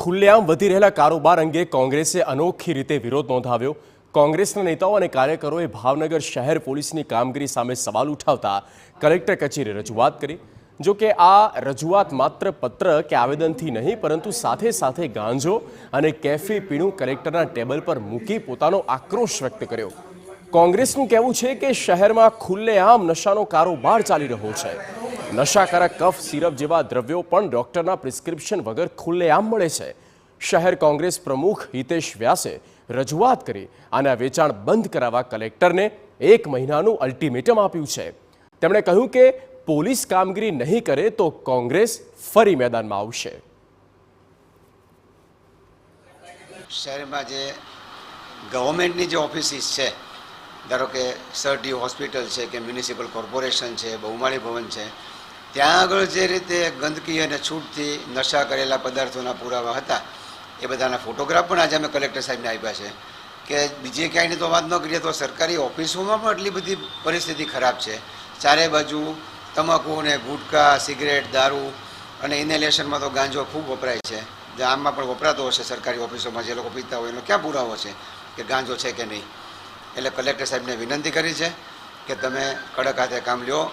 ખુલ્લેઆમ વધી રહેલા કારોબાર અંગે કોંગ્રેસે અનોખી રીતે વિરોધ નોંધાવ્યો। કોંગ્રેસના નેતાઓ અને કાર્યકરોએ ભાવનગર શહેર પોલીસની કામગીરી સામે સવાલ ઉઠાવતા કલેક્ટર કચેરીએ રજૂઆત કરી। જો કે આ રજૂઆત માત્ર પત્ર કે આવેદનથી નહીં, પરંતુ સાથે સાથે ગાંજો અને કેફી પીણું કલેક્ટરના ટેબલ પર મૂકી પોતાનો આક્રોશ વ્યક્ત કર્યો। કોંગ્રેસનું કહેવું છે કે શહેરમાં ખુલ્લેઆમ નશાનો કારોબાર ચાલી રહ્યો છે। નશાકારક કફ સિરપ જેવા દ્રવ્યો પણ ડોક્ટરના પ્રિસ્ક્રિપ્શન વગર ખુલ્લેઆમ મળે છે। શહેર કોંગ્રેસ પ્રમુખ હિતેશ વ્યાસે રજૂઆત કરી અને આ વેચાણ બંધ કરાવવા કલેક્ટરને 1 મહિનાનું અલ્ટિમેટમ આપ્યું છે। તેમણે કહ્યું કે પોલીસ કામગીરી નહીં કરે તો કોંગ્રેસ ફરી મેદાનમાં આવશે। શહેરમાં જે ગવર્મેન્ટની જે ઓફિસીસ છે, ધારો કે સરટી હોસ્પિટલ છે કે મ્યુનિસિપલ કોર્પોરેશન છે, બહુમાળી ભવન છે, ત્યાં આગળ જે રીતે ગંદકી અને છૂટથી નશા કરેલા પદાર્થોના પુરાવા હતા એ બધાના ફોટોગ્રાફ પણ આજે અમે કલેક્ટર સાહેબને આપ્યા છે કે બીજે ક્યાંયની તો વાત ન કરીએ તો સરકારી ઓફિસોમાં પણ એટલી બધી પરિસ્થિતિ ખરાબ છે। ચારે બાજુ તમાકુ અને ગુટકા, સિગરેટ, દારૂ અને ઇનેલેશનમાં તો ગાંજો ખૂબ વપરાય છે। જે આમમાં પણ વપરાતો હશે સરકારી ઓફિસોમાં, જે લોકો પીતા હોય એનો ક્યાં પુરાવો છે કે ગાંજો છે કે નહીં। એટલે કલેક્ટર સાહેબને વિનંતી કરી છે કે તમે કડક હાથે કામ લ્યો